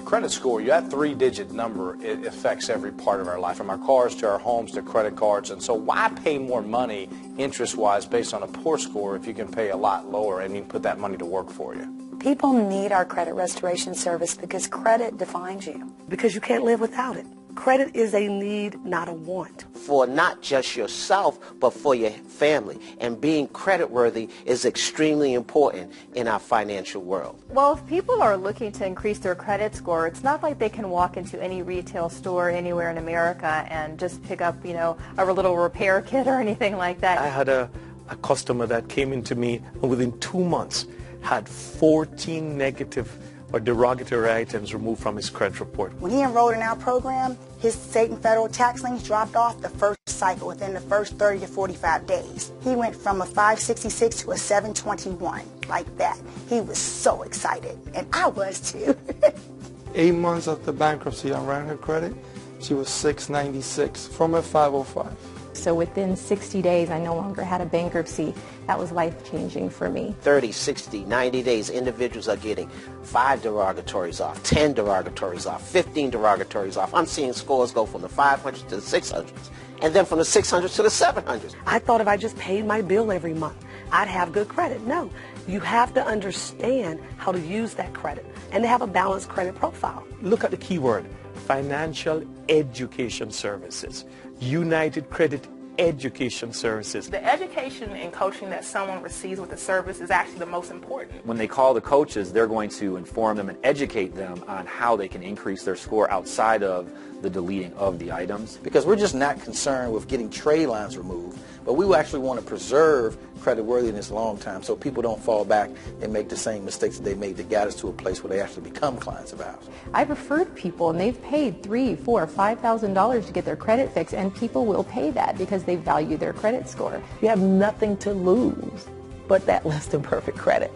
credit score, that three-digit number, it affects every part of our life, from our cars to our homes to credit cards. And so why pay more money interest-wise based on a poor score if you can pay a lot lower and you can put that money to work for you? People need our credit restoration service because credit defines you. Because you can't live without it. Credit is a need, not a want. For not just yourself, but for your family. And being creditworthy is extremely important in our financial world. Well, if people are looking to increase their credit score, it's not like they can walk into any retail store anywhere in America and just pick up, a little repair kit or anything like that. I had a customer that came into me and within 2 months had 14 negative or derogatory items removed from his credit report. When he enrolled in our program, his state and federal tax liens dropped off the first cycle within the first 30 to 45 days. He went from a 566 to a 721, like that. He was so excited, and I was too. 8 months after bankruptcy, I ran her credit. She was 696 from a 505. So within 60 days, I no longer had a bankruptcy. That was life-changing for me. 30, 60, 90 days, individuals are getting 5 derogatories off, 10 derogatories off, 15 derogatories off. I'm seeing scores go from the 500s to the 600s, and then from the 600s to the 700s. I thought if I just paid my bill every month, I'd have good credit. No, you have to understand how to use that credit and to have a balanced credit profile. Look at the key word, financial education services. United Credit Education Services. The education and coaching that someone receives with the service is actually the most important. When they call the coaches, they're going to inform them and educate them on how they can increase their score outside of the deleting of the items. Because we're just not concerned with getting trade lines removed, but we actually want to preserve creditworthiness long time so people don't fall back and make the same mistakes that they made that got us to a place where they actually become clients of ours. I've referred people and they've paid $3,000, $4,000, $5,000 to get their credit fixed, and people will pay that because they value their credit score. You have nothing to lose but that less than perfect credit.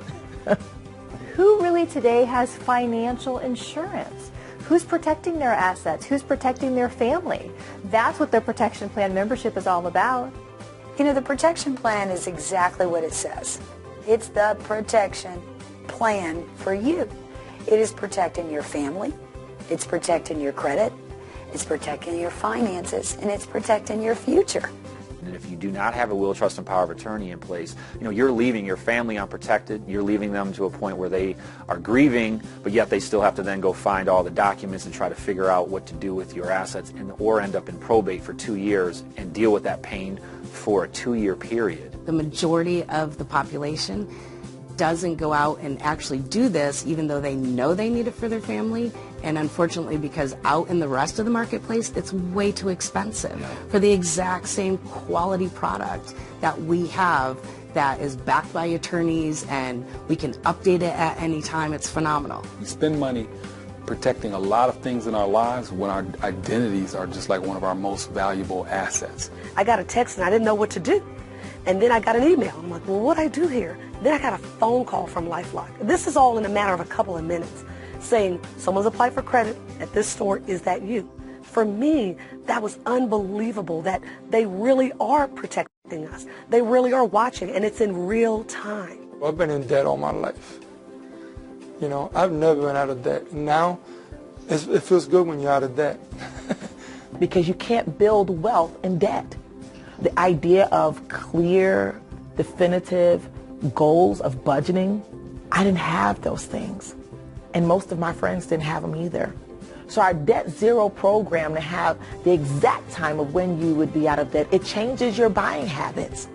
Who really today has financial insurance? Who's protecting their assets? Who's protecting their family? That's what the protection plan membership is all about. The protection plan is exactly what it says. It's the protection plan for you. It is protecting your family, it's protecting your credit, it's protecting your finances, and it's protecting your future. And if you do not have a will, trust, and power of attorney in place, you're leaving your family unprotected. You're leaving them to a point where they are grieving, but yet they still have to then go find all the documents and try to figure out what to do with your assets, or end up in probate for 2 years and deal with that pain for a 2-year period. The majority of the population doesn't go out and actually do this, even though they know they need it for their family. And unfortunately, because out in the rest of the marketplace, it's way too expensive for the exact same quality product that we have that is backed by attorneys and we can update it at any time. It's phenomenal. We spend money protecting a lot of things in our lives when our identities are just like one of our most valuable assets. I got a text and I didn't know what to do. And then I got an email. I'm like, well, what do I do here? Then I got a phone call from LifeLock. This is all in a matter of a couple of minutes, saying someone's applied for credit at this store. Is that you? For me, that was unbelievable that they really are protecting us. They really are watching, and it's in real time. I've been in debt all my life. I've never been out of debt. Now, it feels good when you're out of debt. Because you can't build wealth in debt. The idea of clear, definitive goals of budgeting, I didn't have those things. And most of my friends didn't have them either. So our Debt Zero program, to have the exact time of when you would be out of debt, it changes your buying habits,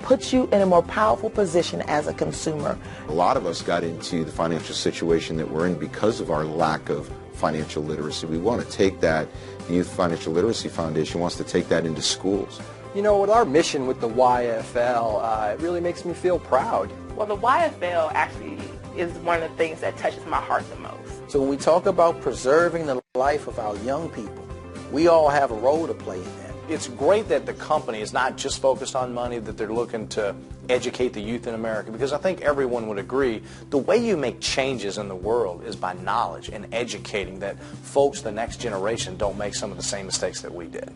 puts you in a more powerful position as a consumer. A lot of us got into the financial situation that we're in because of our lack of financial literacy. We want to take that, the Youth Financial Literacy Foundation wants to take that into schools. With our mission with the YFL, it really makes me feel proud. Well, the YFL actually is one of the things that touches my heart the most. So when we talk about preserving the life of our young people, we all have a role to play in that. It's great that the company is not just focused on money, that they're looking to educate the youth in America, because I think everyone would agree the way you make changes in the world is by knowledge and educating that folks, the next generation, don't make some of the same mistakes that we did.